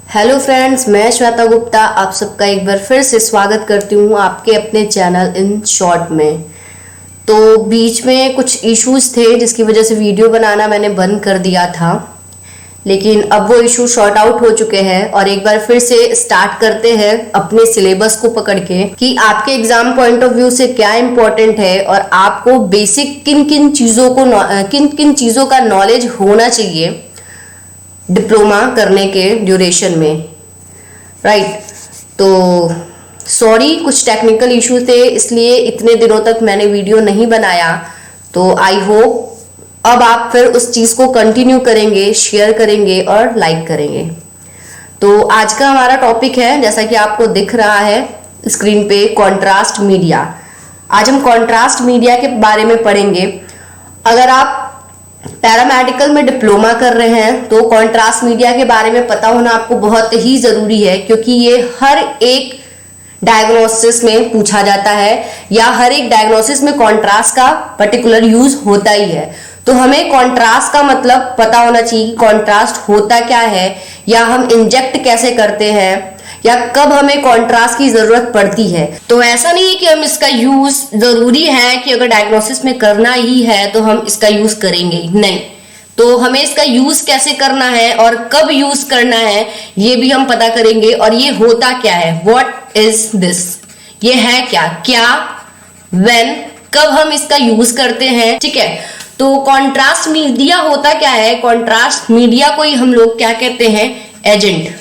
Hello friends, मैं श्वेता गुप्ता आप सबका एक बार फिर से स्वागत करती हूँ आपके अपने चैनल इन शॉर्ट में। तो बीच में कुछ इश्यूज थे जिसकी वजह से वीडियो बनाना मैंने बंद कर दिया था, लेकिन अब वो इशू सॉर्ट आउट हो चुके हैं और एक बार फिर से स्टार्ट करते हैं अपने सिलेबस को पकड़ के कि आपके एग्जाम पॉइंट ऑफ व्यू से क्या इंपॉर्टेंट है और आपको बेसिक किन किन चीज़ों का नॉलेज होना चाहिए डिप्लोमा करने के ड्यूरेशन में, राइट। तो सॉरी, कुछ टेक्निकल इशू थे इसलिए इतने दिनों तक मैंने वीडियो नहीं बनाया। तो आई होप अब आप फिर उस चीज़ को कंटिन्यू करेंगे, शेयर करेंगे और लाइक करेंगे। तो आज का हमारा टॉपिक है, जैसा कि आपको दिख रहा है स्क्रीन पे, कॉन्ट्रास्ट मीडिया। आज हम कॉन्ट्रास्ट मीडिया के बारे में पढ़ेंगे। अगर आप पैरामेडिकल में डिप्लोमा कर रहे हैं तो कॉन्ट्रास्ट मीडिया के बारे में पता होना आपको बहुत ही जरूरी है, क्योंकि ये हर एक डायग्नोसिस में पूछा जाता है या हर एक डायग्नोसिस में कॉन्ट्रास्ट का पर्टिकुलर यूज होता ही है। तो हमें कॉन्ट्रास्ट का मतलब पता होना चाहिए, कॉन्ट्रास्ट होता क्या है या हम इंजेक्ट कैसे करते हैं या कब हमें कॉन्ट्रास्ट की जरूरत पड़ती है। तो ऐसा नहीं है कि हम इसका यूज जरूरी है कि अगर डायग्नोसिस में करना ही है तो हम इसका यूज करेंगे, नहीं। तो हमें इसका यूज कैसे करना है और कब यूज करना है ये भी हम पता करेंगे। और ये होता क्या है, व्हाट इज दिस, ये है क्या, क्या, व्हेन, कब हम इसका यूज करते हैं, ठीक है। तो कॉन्ट्रास्ट मीडिया होता क्या है, कॉन्ट्रास्ट मीडिया को ही हम लोग क्या कहते हैं, एजेंट।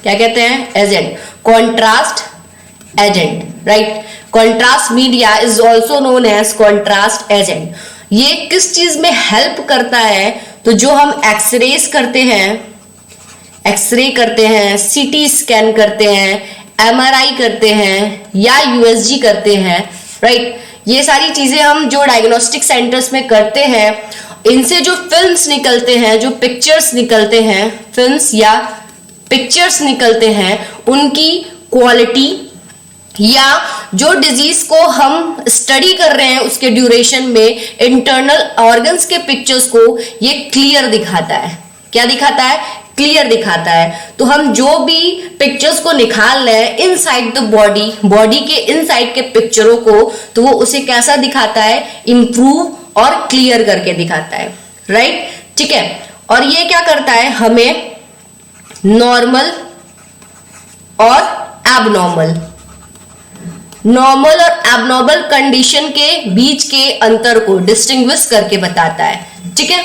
क्या कहते हैं, agent, contrast agent, right. Contrast media is also known as contrast agent. ये किस चीज में हेल्प करता है, तो जो हम एक्सरे करते हैं, सीटी स्कैन करते हैं, एमआरआई करते हैं या यूएसजी करते हैं, राइट। ये सारी चीजें हम जो डायग्नोस्टिक सेंटर्स में करते हैं, इनसे जो फिल्म्स निकलते हैं, जो पिक्चर्स निकलते हैं, फिल्म्स या पिक्चर्स निकलते हैं, उनकी क्वालिटी या जो डिजीज को हम स्टडी कर रहे हैं उसके ड्यूरेशन में इंटरनल ऑर्गन्स के पिक्चर्स को ये क्लियर दिखाता है। क्या दिखाता है, क्लियर दिखाता है। तो हम जो भी पिक्चर्स को निकाल रहे हैं इनसाइड द बॉडी के इनसाइड के पिक्चरों को, तो वो उसे कैसा दिखाता है, इंप्रूव और क्लियर करके दिखाता है, राइट, ठीक है। और ये क्या करता है, हमें नॉर्मल और नॉर्मल और एबनॉर्मल कंडीशन के बीच के अंतर को डिस्टिंग्विश करके बताता है, ठीक है।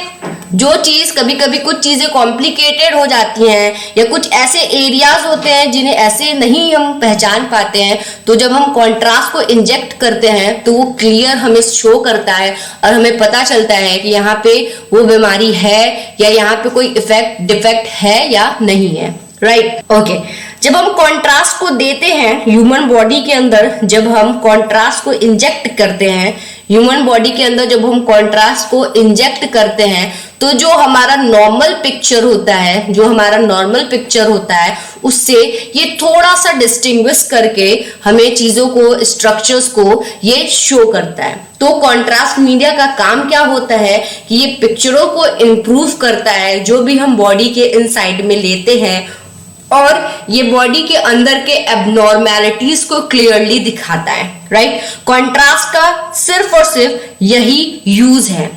जो चीज कभी कभी कुछ चीजें कॉम्प्लिकेटेड हो जाती हैं या कुछ ऐसे एरियाज होते हैं जिन्हें ऐसे नहीं हम पहचान पाते हैं, तो जब हम कॉन्ट्रास्ट को इंजेक्ट करते हैं तो वो क्लियर हमें शो करता है और हमें पता चलता है कि यहाँ पे वो बीमारी है या यहाँ पे कोई डिफेक्ट है या नहीं है, राइट, ओके। जब हम कॉन्ट्रास्ट को देते हैं ह्यूमन बॉडी के अंदर, जब हम कॉन्ट्रास्ट को इंजेक्ट करते हैं ह्यूमन बॉडी के अंदर, जब हम कॉन्ट्रास्ट को इंजेक्ट करते हैं तो जो हमारा नॉर्मल पिक्चर होता है उससे ये थोड़ा सा डिस्टिंग्विश करके हमें चीजों को, स्ट्रक्चर्स को ये शो करता है। तो कॉन्ट्रास्ट मीडिया का काम क्या होता है कि ये पिक्चरों को इंप्रूव करता है जो भी हम बॉडी के इनसाइड में लेते हैं, और ये बॉडी के अंदर के एबनॉर्मैलिटीज को क्लियरली दिखाता है, राइट। कॉन्ट्रास्ट का सिर्फ और सिर्फ यही यूज है,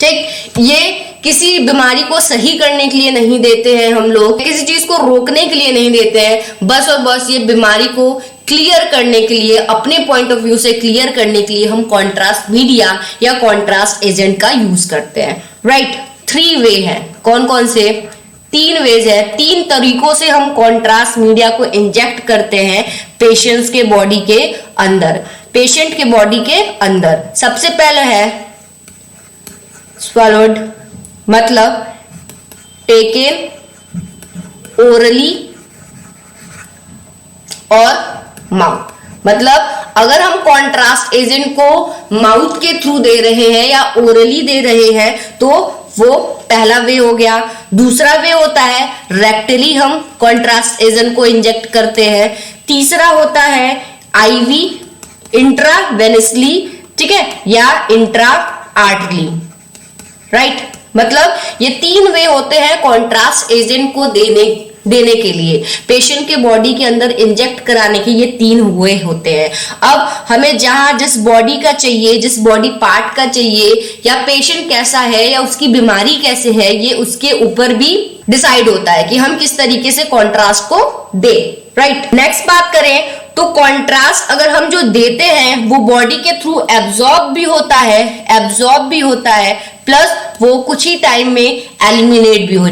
ठीक। ये किसी बीमारी को सही करने के लिए नहीं देते हैं हम लोग, किसी चीज को रोकने के लिए नहीं देते हैं, बस और बस ये बीमारी को क्लियर करने के लिए, अपने पॉइंट ऑफ व्यू से क्लियर करने के लिए हम कॉन्ट्रास्ट मीडिया या कॉन्ट्रास्ट एजेंट का यूज करते हैं, राइट। 3 वे है, कौन कौन से, 3 वेज है, 3 तरीकों से हम कॉन्ट्रास्ट मीडिया को इंजेक्ट करते हैं पेशेंट के बॉडी के अंदर। सबसे पहले है swallowed, मतलब टेकन ओरली और माउथ। मतलब अगर हम कॉन्ट्रास्ट एजेंट को माउथ के थ्रू दे रहे हैं या ओरली दे रहे हैं तो वो पहला वे हो गया। दूसरा वे होता है रेक्टली हम कॉन्ट्रास्ट एजेंट को इंजेक्ट करते हैं। तीसरा होता है आईवी, इंट्रावेनसली, ठीक है, या इंट्रा आर्टरी, राइट। मतलब ये 3 वे होते हैं कॉन्ट्रास्ट एजेंट को देने के लिए, पेशेंट के बॉडी के अंदर इंजेक्ट कराने के ये 3 वे होते हैं। अब हमें जहां जिस बॉडी का चाहिए, जिस बॉडी पार्ट का चाहिए, या पेशेंट कैसा है या उसकी बीमारी कैसे है, ये उसके ऊपर भी डिसाइड होता है कि हम किस तरीके से कॉन्ट्रास्ट को दे। राइट, नेक्स्ट बात करें तो कॉन्ट्रास्ट अगर हम जो देते हैं वो बॉडी के थ्रू एब्जॉर्ब भी होता है, प्लस वो कुछ ही टाइम में एलिमिनेट भी हो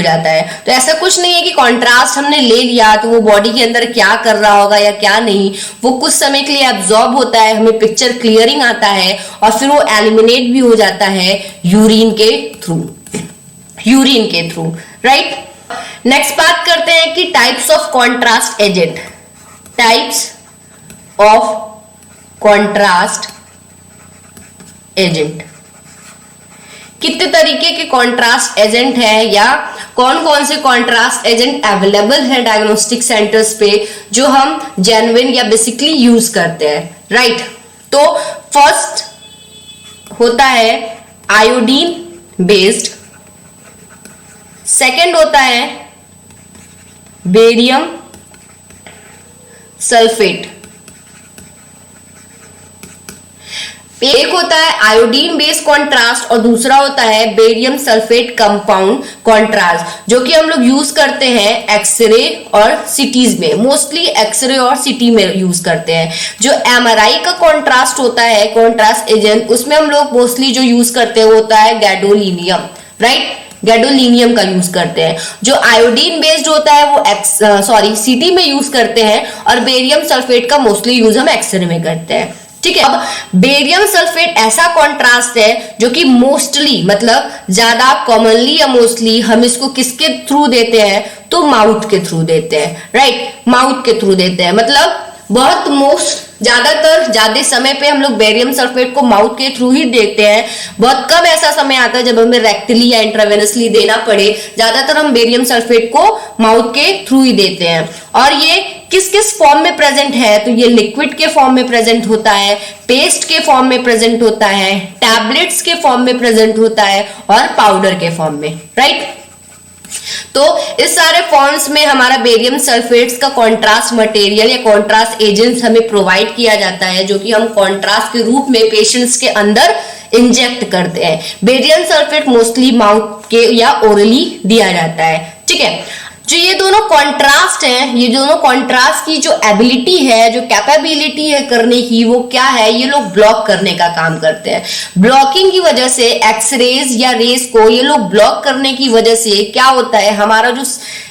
जाता है। तो ऐसा कुछ नहीं है कि कॉन्ट्रास्ट हमने ले लिया तो वो बॉडी के अंदर क्या कर रहा होगा या क्या नहीं, वो कुछ समय के लिए एब्जॉर्ब होता है, हमें पिक्चर क्लियरिंग आता है और फिर वो एलिमिनेट भी हो जाता है यूरिन के थ्रू। राइट, नेक्स्ट बात करते हैं कि टाइप्स ऑफ कॉन्ट्रास्ट एजेंट, कितने तरीके के कॉन्ट्रास्ट एजेंट है या कौन कौन से कॉन्ट्रास्ट एजेंट अवेलेबल है डायग्नोस्टिक सेंटर्स पे जो हम जेन्युइन या बेसिकली यूज करते हैं। राइट, तो फर्स्ट होता है आयोडीन बेस्ड, सेकेंड होता है बेरियम सल्फेट, एक होता है आयोडीन बेस्ड कॉन्ट्रास्ट और दूसरा होता है बेरियम सल्फेट कंपाउंड कॉन्ट्रास्ट, जो कि हम लोग यूज करते हैं एक्सरे और सिटीज में, मोस्टली एक्सरे और सिटी में यूज करते हैं। जो एमआरआई का कॉन्ट्रास्ट होता है, कॉन्ट्रास्ट एजेंट, उसमें हम लोग मोस्टली जो यूज करते हैं वो होता है गैडोलिनियम। राइट, गैडोलिनियम का यूज करते हैं। जो आयोडीन बेस्ड होता है वो सिटी में यूज करते हैं और बेरियम सल्फेट का मोस्टली यूज हम एक्सरे में करते हैं। ठीक है, अब बेरियम सल्फेट ऐसा कॉन्ट्रास्ट है जो कि मोस्टली मतलब ज्यादा कॉमनली या मोस्टली हम इसको किसके थ्रू देते हैं तो माउथ के थ्रू देते हैं। राइट, माउथ के थ्रू देते हैं, मतलब बहुत ज्यादा समय पे हम लोग बेरियम सल्फेट को माउथ के थ्रू ही देते हैं। बहुत कम ऐसा समय आता है जब हमें रेक्टली या इंट्रावेनसली देना पड़े, ज्यादातर हम बेरियम सल्फेट को माउथ के थ्रू ही देते हैं। और ये किस किस फॉर्म में प्रेजेंट है तो ये लिक्विड के फॉर्म में प्रेजेंट होता है, पेस्ट के फॉर्म में प्रेजेंट होता है, टैबलेट्स के फॉर्म में प्रेजेंट होता है और पाउडर के फॉर्म में। राइट, तो इस सारे फॉर्म्स में हमारा बेरियम सल्फेट्स का कॉन्ट्रास्ट मटेरियल या कॉन्ट्रास्ट एजेंट्स हमें प्रोवाइड किया जाता है, जो कि हम कॉन्ट्रास्ट के रूप में पेशेंट्स के अंदर इंजेक्ट करते हैं। बेरियम सल्फेट मोस्टली माउथ के या ओरली दिया जाता है। ठीक है, जो ये दोनों कॉन्ट्रास्ट हैं, ये दोनों कॉन्ट्रास्ट की जो एबिलिटी है, जो कैपेबिलिटी है करने की, वो क्या है, ये लोग ब्लॉक करने का काम करते हैं। ब्लॉकिंग की वजह से एक्सरेज या रेज को ये लोग ब्लॉक करने की वजह से क्या होता है, हमारा जो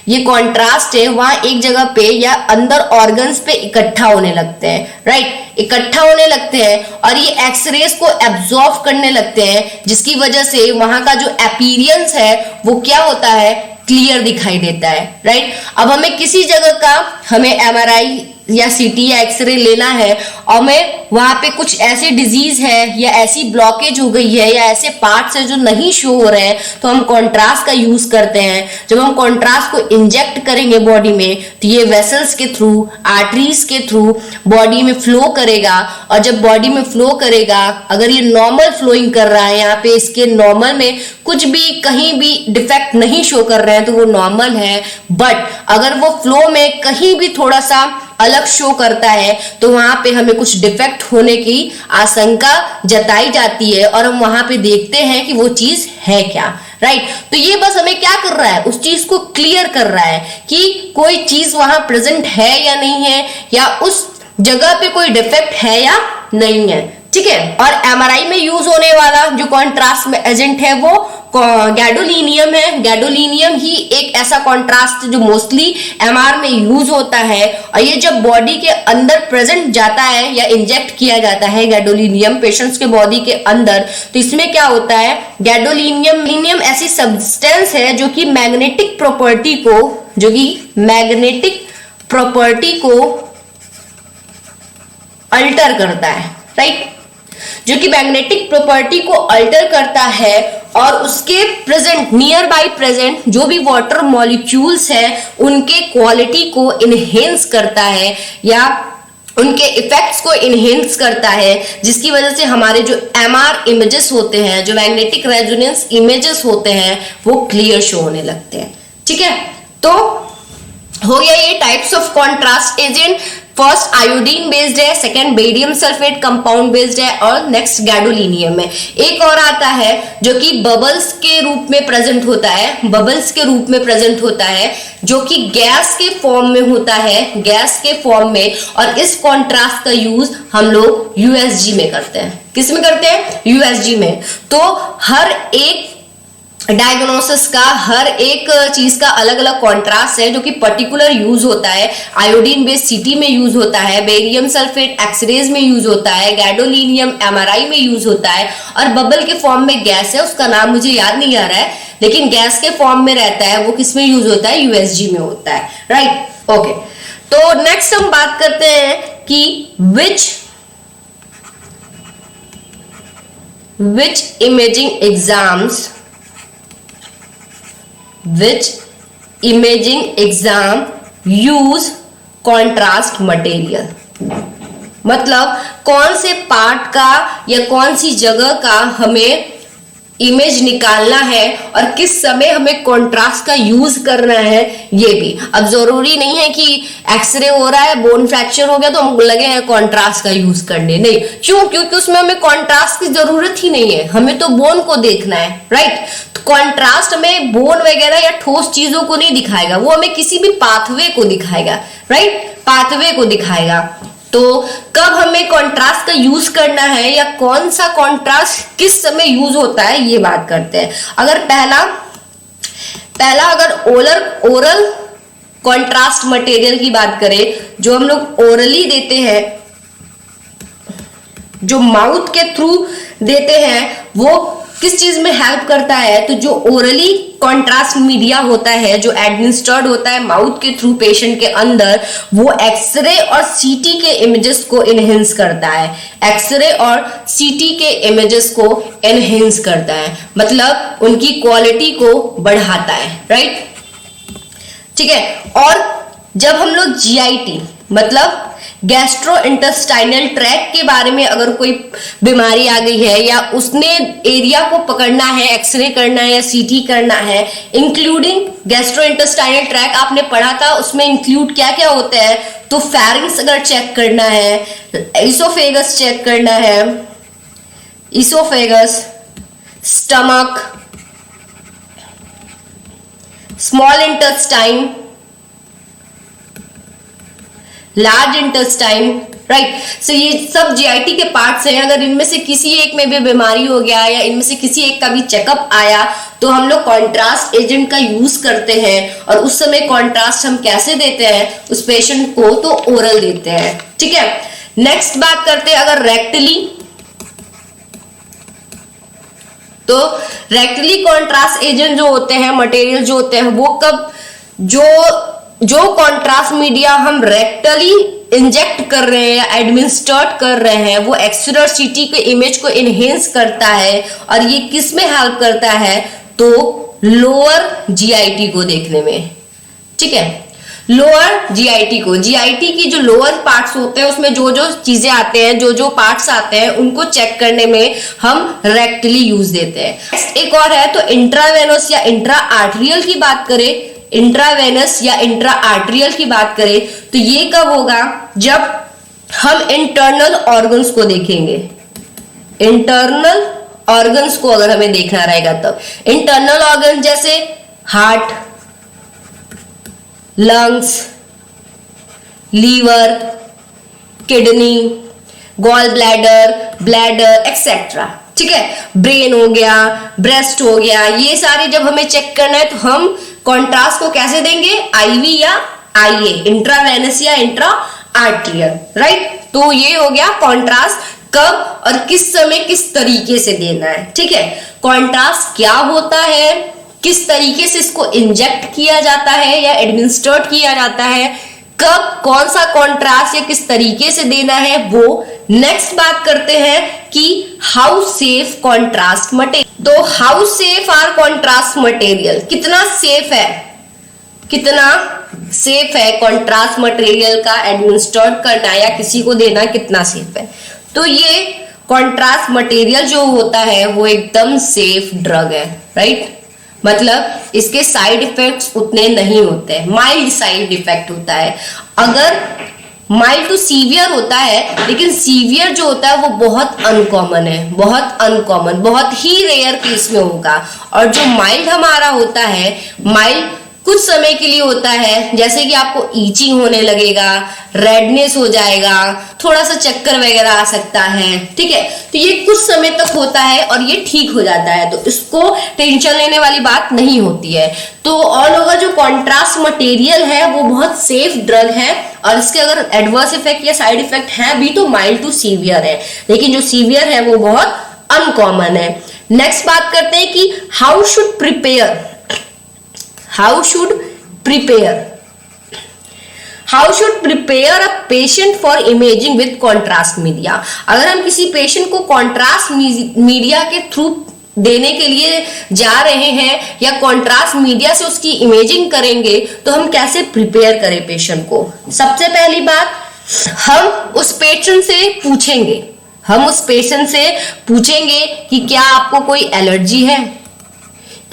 ये कॉन्ट्रास्ट है वहां एक जगह पे या अंदर ऑर्गन्स पे इकट्ठा होने लगते हैं। राइट, इकट्ठा होने लगते हैं और ये एक्सरेज को एब्जॉर्ब करने लगते हैं, जिसकी वजह से वहां का जो अपीयरेंस है वो क्या होता है, क्लियर दिखाई देता है। राइट, अब हमें किसी जगह का हमें एमआरआई या सीटी या एक्सरे लेना है और हमें वहां पे कुछ ऐसी डिजीज है या ऐसी ब्लॉकेज हो गई है या ऐसे पार्ट्स है जो नहीं शो हो रहे हैं, तो हम कॉन्ट्रास्ट का यूज करते हैं। जब हम कॉन्ट्रास्ट को इंजेक्ट करेंगे बॉडी में तो ये वेसल्स के थ्रू, आर्टरीज के थ्रू बॉडी में फ्लो करेगा और जब बॉडी में फ्लो करेगा, अगर ये नॉर्मल फ्लोइंग कर रहा है, यहाँ पे इसके नॉर्मल में कुछ भी कहीं भी डिफेक्ट नहीं शो कर रहे हैं तो वो नॉर्मल है। बट अगर वो फ्लो में कहीं भी थोड़ा सा अलग शो करता है तो वहां पे हमें कुछ डिफेक्ट होने की आशंका जताई जाती है और हम वहां पे देखते हैं कि वो चीज है क्या। राइट, तो ये बस हमें क्या कर रहा है, उस चीज को क्लियर कर रहा है कि कोई चीज वहां प्रेजेंट है या नहीं है, या उस जगह पे कोई डिफेक्ट है या नहीं है। ठीक है, और एमआरआई में यूज होने वाला जो कॉन्ट्रास्ट एजेंट है वो गैडोलिनियम है। गैडोलिनियम ही एक ऐसा कॉन्ट्रास्ट जो मोस्टली एमआर में यूज होता है और ये जब बॉडी के अंदर प्रेजेंट जाता है या इंजेक्ट किया जाता है गैडोलिनियम पेशेंट्स के बॉडी के अंदर, तो इसमें क्या होता है, गैडोलिनियम ऐसी सब्सटेंस है जो कि मैग्नेटिक प्रॉपर्टी को अल्टर करता है। राइट, जो कि मैग्नेटिक प्रॉपर्टी को अल्टर करता है और उसके प्रेजेंट नियर बाई प्रेजेंट जो भी वाटर मॉलिक्यूल्स है उनके क्वालिटी को इनहेंस करता है या उनके इफेक्ट्स को इनहेंस करता है, जिसकी वजह से हमारे जो एमआर इमेजेस होते हैं, जो मैग्नेटिक रेजोनेंस इमेजेस होते हैं, वो क्लियर शो होने लगते हैं। ठीक है, तो हो गया ये types of contrast agent. First iodine based है, second barium sulphate compound based है, और नेक्स्ट गैडोलिनियम है। एक और आता है जो कि बबल्स के रूप में प्रेजेंट होता है, बबल्स के रूप में प्रेजेंट होता है, जो कि गैस के फॉर्म में होता है, गैस के फॉर्म में। और इस कॉन्ट्रास्ट का यूज हम लोग यूएसजी में करते हैं। किस में करते हैं? यूएसजी में। तो हर एक डायग्नोसिस का, हर एक चीज का अलग अलग कॉन्ट्रास्ट है जो कि पर्टिकुलर यूज होता है। आयोडीन बेस्ड सीटी में यूज होता है, बेरियम सल्फेट एक्सरेज में यूज होता है, गैडोलिनियम एमआरआई में यूज होता है, और बबल के फॉर्म में गैस है, उसका नाम मुझे याद नहीं आ रहा है, लेकिन गैस के फॉर्म में रहता है, वो किस में यूज होता है? यूएसजी में होता है। Right, okay. तो नेक्स्ट हम बात करते हैं कि which imaging exam use contrast material। मतलब कौन से पार्ट का या कौन सी जगह का हमें इमेज निकालना है और किस समय हमें कॉन्ट्रास्ट का यूज करना है, ये भी। अब जरूरी नहीं है कि एक्सरे हो रहा है, बोन फ्रैक्चर हो गया तो हम लगे हैं कॉन्ट्रास्ट का यूज करने, नहीं। क्यों? क्योंकि उसमें हमें कॉन्ट्रास्ट की जरूरत ही नहीं है, हमें तो बोन को देखना है। राइट, तो कॉन्ट्रास्ट हमें बोन वगैरह या ठोस चीजों को नहीं दिखाएगा, वो हमें किसी भी पाथवे को दिखाएगा। राइट, पाथवे को दिखाएगा। तो कब हमें कॉन्ट्रास्ट का यूज करना है या कौन सा कॉन्ट्रास्ट किस समय यूज होता है, ये बात करते हैं। अगर पहला अगर ओरल कॉन्ट्रास्ट मटेरियल की बात करें, जो हम लोग ओरली देते हैं, जो माउथ के थ्रू देते हैं, वो किस चीज में हेल्प करता है? तो जो ओरली कॉन्ट्रास्ट मीडिया होता है, जो एडमिनिस्टर्ड होता है माउथ के थ्रू पेशेंट के अंदर, वो एक्सरे और सीटी के इमेजेस को एनहेंस करता है। एक्सरे और सीटी के इमेजेस को एनहेंस करता है, मतलब उनकी क्वालिटी को बढ़ाता है। राइट, ठीक है। और जब हम लोग जीआईटी मतलब गैस्ट्रो इंटेस्टाइनल ट्रैक्ट के बारे में अगर कोई बीमारी आ गई है या उसने एरिया को पकड़ना है, एक्सरे करना है या सीटी करना है, इंक्लूडिंग गैस्ट्रो इंटेस्टाइनल ट्रैक्ट आपने पढ़ा था, उसमें इंक्लूड क्या क्या होता है? तो फेरिंग्स अगर चेक करना है, इसोफेगस चेक करना है, oesophagus, stomach, small intestine, large intestine. Right, so ये सब जीआईटी के पार्ट्स हैं। अगर इनमें से किसी एक में भी बीमारी हो गया या इनमें से किसी एक का भी चेकअप आया तो हम लोग कॉन्ट्रास्ट एजेंट का यूज करते हैं। और उस समय कॉन्ट्रास्ट हम कैसे देते हैं उस पेशेंट को? तो ओरल देते हैं। ठीक है, नेक्स्ट बात करते हैं अगर रेक्टली, तो रेक्टली कॉन्ट्रास्ट एजेंट जो होते हैं, मटेरियल जो होते हैं, वो कब जो कॉन्ट्रास्ट मीडिया हम रेक्टली इंजेक्ट कर रहे हैं या एडमिनिस्टर्ड कर रहे हैं, वो एक्सरे और सीटी के इमेज को इनहेंस करता है। और ये किस में हेल्प करता है? तो लोअर जीआईटी को देखने में। ठीक है, लोअर जीआईटी को, जीआईटी की जो लोअर पार्ट्स होते हैं उसमें जो जो चीजें आते हैं, जो जो पार्ट्स आते हैं, उनको चेक करने में हम रेक्टली यूज देते हैं। एक और है, तो इंट्रावेनस या इंट्रा आर्टरियल की बात करें, इंट्रावेनस या इंट्रा आर्टरियल की बात करें तो ये कब होगा? जब हम इंटरनल ऑर्गन्स को देखेंगे। इंटरनल ऑर्गन्स को अगर हमें देखना रहेगा तब इंटरनल ऑर्गन जैसे heart, lungs, liver, kidney, gall bladder, bladder etcetera. ठीक है, ब्रेन हो गया, ब्रेस्ट हो गया, ये सारे जब हमें चेक करना है तो हम कॉन्ट्रास्ट को कैसे देंगे? आईवी या आईए, इंट्रावेनस या इंट्रा आर्टरियल। राइट, तो ये हो गया कॉन्ट्रास्ट कब और किस समय किस तरीके से देना है। ठीक है, कॉन्ट्रास्ट क्या होता है, किस तरीके से इसको इंजेक्ट किया जाता है या एडमिनिस्टर्ड किया जाता है, कब कौन सा कॉन्ट्रास्ट या किस तरीके से देना है, वो नेक्स्ट बात करते हैं कि हाउ सेफ कॉन्ट्रास्ट मटेरियल। तो how safe are contrast material, कितना सेफ है कितना सेफ है कॉन्ट्रास्ट मटेरियल का एडमिनिस्ट्रेट करना या किसी को देना कितना सेफ है। तो ये कॉन्ट्रास्ट मटेरियल जो होता है वो एकदम सेफ ड्रग है, राइट। मतलब इसके साइड इफेक्ट्स उतने नहीं होते हैं, माइल्ड साइड इफेक्ट होता है। अगर माइल्ड टू सीवियर होता है, लेकिन सीवियर जो होता है वो बहुत अनकॉमन है, बहुत अनकॉमन, बहुत ही रेयर केस में होगा। और जो माइल्ड हमारा होता है, माइल्ड कुछ समय के लिए होता है, जैसे कि आपको ईचिंग होने लगेगा, रेडनेस हो जाएगा, थोड़ा सा चक्कर वगैरह आ सकता है, ठीक है। तो ये कुछ समय तक होता है और ये ठीक हो जाता है, तो इसको टेंशन लेने वाली बात नहीं होती है। तो ऑल ओवर जो कॉन्ट्रास्ट मटेरियल है वो बहुत सेफ ड्रग है, और इसके अगर एडवर्स इफेक्ट या साइड इफेक्ट है भी तो माइल्ड टू सीवियर है, लेकिन जो सीवियर है वो बहुत अनकॉमन है। नेक्स्ट बात करते हैं कि how should prepare a patient for imaging with contrast media। अगर हम किसी पेशेंट को कॉन्ट्रास्ट मीडिया के थ्रू देने के लिए जा रहे हैं या कॉन्ट्रास्ट मीडिया से उसकी इमेजिंग करेंगे, तो हम कैसे प्रिपेयर करें पेशेंट को। सबसे पहली बात, हम उस पेशेंट से पूछेंगे कि क्या आपको कोई एलर्जी है,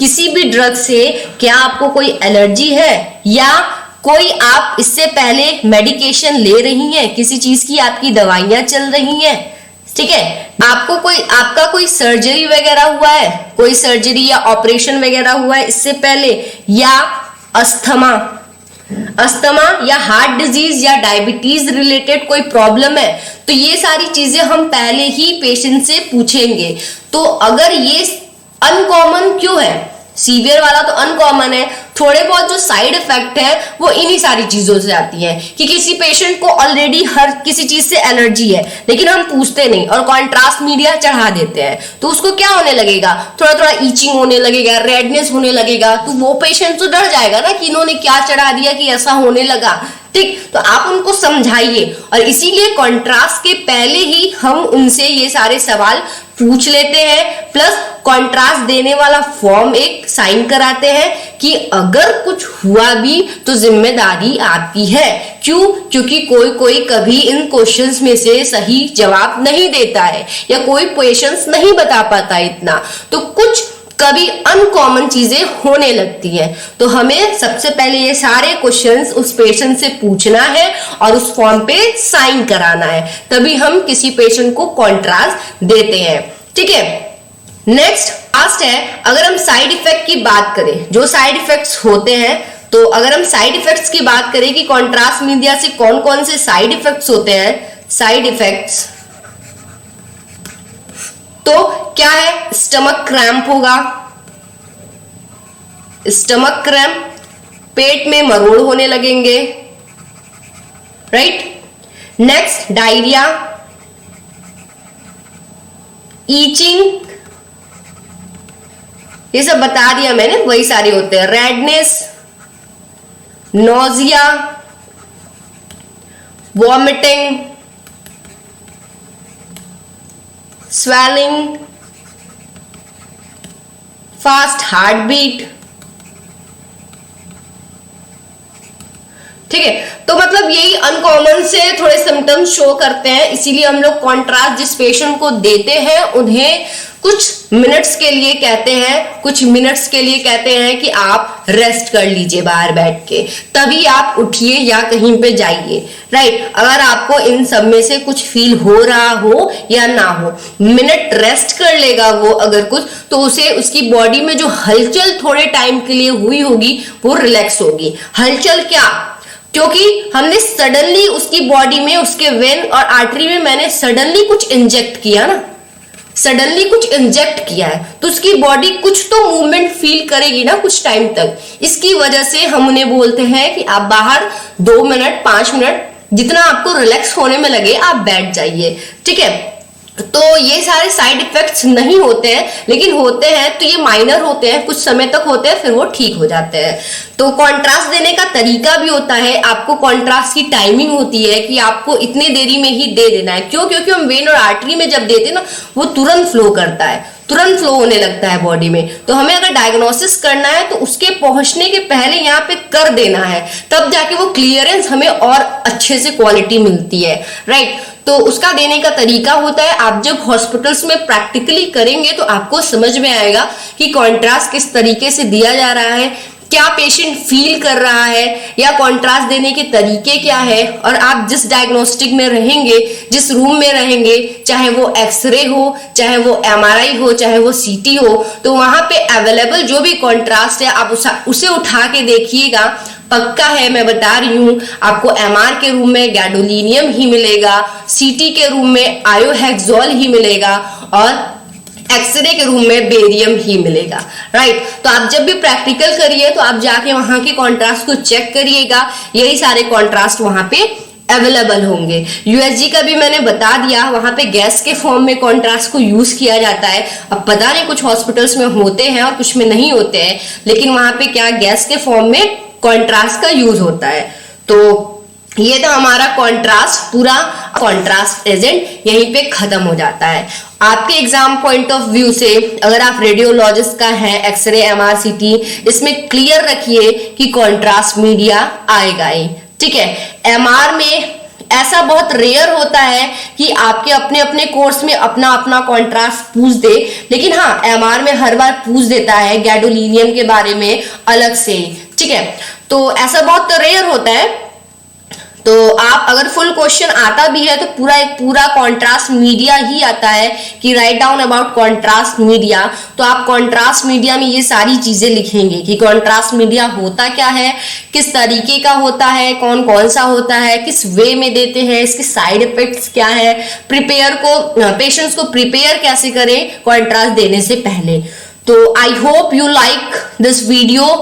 किसी भी ड्रग से क्या आपको कोई एलर्जी है, या कोई आप इससे पहले मेडिकेशन ले रही हैं, किसी चीज की आपकी दवाइयां चल रही हैं, ठीक है। आपका कोई सर्जरी वगैरह हुआ है, कोई सर्जरी या ऑपरेशन वगैरह हुआ है इससे पहले, या अस्थमा या हार्ट डिजीज या डायबिटीज रिलेटेड कोई प्रॉब्लम है, तो ये सारी चीजें हम पहले ही पेशेंट से पूछेंगे। तो अगर ये अनकॉमन क्यों है, सीवियर वाला तो अनकॉमन है, थोड़े बहुत जो साइड इफेक्ट है वो इन्हीं सारी चीजों से आती है कि किसी पेशेंट को ऑलरेडी हर किसी चीज से एलर्जी है, लेकिन हम पूछते नहीं और कॉन्ट्रास्ट मीडिया चढ़ा देते हैं, तो उसको क्या होने लगेगा, थोड़ा थोड़ा ईचिंग होने लगेगा, रेडनेस होने लगेगा, तो वो पेशेंट तो डर जाएगा ना कि इन्होंने क्या चढ़ा दिया कि ऐसा होने लगा, ठीक। तो आप उनको समझाइए, और इसीलिए कॉन्ट्रास्ट के पहले ही हम उनसे ये सारे सवाल पूछ लेते हैं, प्लस कॉन्ट्रास्ट देने वाला फॉर्म एक साइन कराते हैं कि अगर कुछ हुआ भी तो जिम्मेदारी आपकी है। क्यों? क्योंकि कोई कभी इन क्वेश्चंस में से सही जवाब नहीं देता है, या कोई पेशेंट्स नहीं बता पाता इतना, तो कुछ कभी अनकॉमन चीजें होने लगती हैं। तो हमें सबसे पहले ये सारे क्वेश्चंस उस पेशेंट से पूछना है और उस फॉर्म पे साइन कराना है, तभी हम किसी पेशेंट को कॉन्ट्रास्ट देते हैं, ठीक है। नेक्स्ट लास्ट है, अगर हम साइड इफेक्ट की बात करें, जो साइड इफेक्ट्स होते हैं, तो अगर हम साइड इफेक्ट्स की बात करें कि कॉन्ट्रास्ट मीडिया से कौन कौन से साइड इफेक्ट्स होते हैं, साइड इफेक्ट्स तो क्या है, स्टमक क्रैम्प होगा, स्टमक क्रैम्प, पेट में मरोड़ होने लगेंगे, राइट। नेक्स्ट डायरिया, ईचिंग, ये सब बता दिया मैंने, वही सारे होते हैं। Redness, nausea, vomiting, swelling, fast heart beat, ठीक है। तो मतलब यही अनकॉमन से थोड़े सिम्टम्स शो करते हैं, इसीलिए हम लोग कॉन्ट्रास्ट जिस पेशेंट को देते हैं उन्हें कुछ मिनट्स के लिए कहते हैं कि आप रेस्ट कर लीजिए बाहर बैठ के, तभी आप उठिए या कहीं पे जाइए, राइट। अगर आपको इन सब में से कुछ फील हो रहा हो या ना हो, मिनट रेस्ट कर लेगा वो अगर कुछ, तो उसे उसकी बॉडी में जो हलचल थोड़े टाइम के लिए हुई होगी वो रिलैक्स होगी। हलचल क्या, क्योंकि हमने सडनली उसकी बॉडी में, उसके वेन और आर्टरी में मैंने सडनली कुछ इंजेक्ट किया ना, सडनली कुछ इंजेक्ट किया है, तो उसकी बॉडी कुछ तो मूवमेंट फील करेगी ना कुछ टाइम तक। इसकी वजह से हम उन्हें बोलते हैं कि आप बाहर 2 मिनट 5 मिनट जितना आपको रिलैक्स होने में लगे आप बैठ जाइए, ठीक है। तो ये सारे साइड इफेक्ट्स नहीं होते हैं, लेकिन होते हैं तो ये माइनर होते हैं, कुछ समय तक होते हैं, फिर वो ठीक हो जाते हैं। तो कॉन्ट्रास्ट देने का तरीका भी होता है, आपको कॉन्ट्रास्ट की टाइमिंग होती है कि आपको इतनी देरी में ही दे देना है। क्यों? क्योंकि हम वेन और आर्टरी में जब देते हैं ना वो तुरंत फ्लो करता है, तुरंत फ्लो होने लगता है बॉडी में। तो हमें अगर डायग्नोसिस करना है तो उसके पहुंचने के पहले यहाँ पे कर देना है, तब जाके वो क्लियरेंस हमें और अच्छे से क्वालिटी मिलती है, राइट। तो उसका देने का तरीका होता है, आप जब हॉस्पिटल्स में प्रैक्टिकली करेंगे तो आपको समझ में आएगा कि कॉन्ट्रास्ट किस तरीके से दिया जा रहा है, क्या पेशेंट फील कर रहा है, या कॉन्ट्रास्ट देने के तरीके क्या है। और आप जिस डायग्नोस्टिक में रहेंगे, जिस रूम में रहेंगे, चाहे वो एक्सरे हो, चाहे वो एमआरआई हो, चाहे वो सीटी हो, तो वहां पे अवेलेबल जो भी कॉन्ट्रास्ट है आप उसे उठा के देखिएगा। पक्का है, मैं बता रही हूं, आपको एमआर के रूम में गैडोलिनियम ही मिलेगा, सीटी के रूम में आयोहेक्सोल ही मिलेगा, और एक्सरे के रूम में बेरियम ही मिलेगा, राइट। तो आप जब भी प्रैक्टिकल करिए तो आप जाके वहां के कॉन्ट्रास्ट को चेक करिएगा, यही सारे कॉन्ट्रास्ट वहां पे अवेलेबल होंगे। यूएसजी का भी मैंने बता दिया, वहां पे गैस के फॉर्म में कॉन्ट्रास्ट को यूज किया जाता है। अब पता नहीं कुछ हॉस्पिटल्स में होते हैं और कुछ में नहीं होते हैं, लेकिन वहां पे क्या गैस के फॉर्म में कॉन्ट्रास्ट का यूज होता है। तो ये तो हमारा कॉन्ट्रास्ट, पूरा कॉन्ट्रास्ट एजेंट यहीं पे खत्म हो जाता है। आपके एग्जाम पॉइंट ऑफ व्यू से अगर आप रेडियोलॉजिस्ट का है, एक्सरे एमआर सीटी, इसमें क्लियर रखिए कि कॉन्ट्रास्ट मीडिया आएगा ही, ठीक है। एमआर में ऐसा बहुत रेयर होता है कि आपके अपने अपने कोर्स में अपना अपना कॉन्ट्रास्ट पूछ दे, लेकिन हाँ एमआर में हर बार पूछ देता है गैडोलिनियम के बारे में अलग से, ठीक है। तो ऐसा बहुत रेयर होता है। तो आप अगर फुल क्वेश्चन आता भी है तो पूरा कॉन्ट्रास्ट मीडिया ही आता है कि write down about contrast media. तो आप कॉन्ट्रास्ट मीडिया में ये सारी चीजें लिखेंगे कि कॉन्ट्रास्ट मीडिया होता क्या है, किस तरीके का होता है, कौन कौन सा होता है, किस वे में देते हैं, इसके साइड इफेक्ट्स क्या है, पेशेंट्स को प्रिपेयर कैसे करें कॉन्ट्रास्ट देने से पहले। तो I hope you like this video.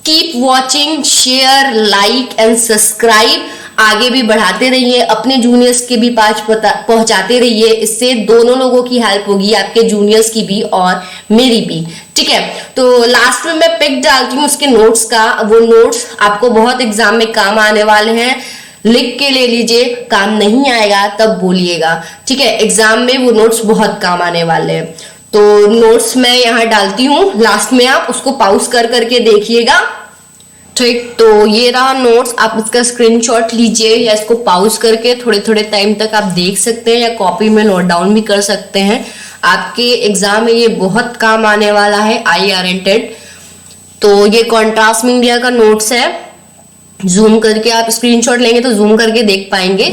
Keep watching, share, like and subscribe. आगे भी बढ़ाते रहिए, अपने जूनियर्स के भी पास पहुंचाते रहिए, इससे दोनों लोगों की हेल्प होगी, आपके जूनियर्स की भी और मेरी भी, ठीक है। तो लास्ट में मैं पिक डालती हूँ उसके नोट्स का, वो नोट्स आपको बहुत एग्जाम में काम आने वाले हैं, लिख के ले लीजिए, काम नहीं आएगा तब बोलिएगा, ठीक है। एग्जाम में वो नोट्स बहुत काम आने वाले हैं। तो नोट्स मैं यहाँ डालती हूँ, लास्ट में आप उसको पॉज कर करके देखिएगा, ठीक। तो ये रहा नोट्स, आप इसका स्क्रीनशॉट लीजिए या इसको पॉज करके थोड़े थोड़े टाइम तक आप देख सकते हैं, या कॉपी में नोट डाउन भी कर सकते हैं। आपके एग्जाम में ये बहुत काम आने वाला है, आई ओरिएंटेड। तो ये कॉन्ट्रास्ट मीडिया का नोट्स है, जूम करके आप स्क्रीनशॉट लेंगे तो जूम करके देख पाएंगे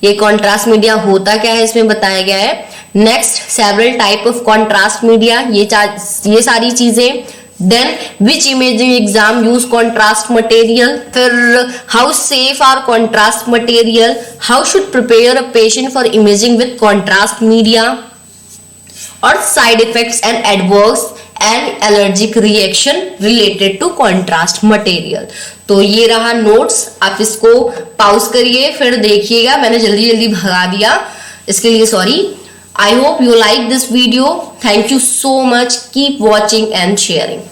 ये कॉन्ट्रास्ट मीडिया होता क्या है, इसमें बताया गया है। Next, several type of contrast media, ये सारी चीजें। Then which imaging exam use contrast material? फिर how safe are contrast material? How should prepare a patient for imaging with contrast media? और side effects and adverse and allergic reaction related to contrast material. तो ये रहा notes, आप इसको pause करिए फिर देखिएगा। मैंने जल्दी जल्दी भगा दिया, इसके लिए sorry. I hope you like this video. Thank you so much. Keep watching and sharing.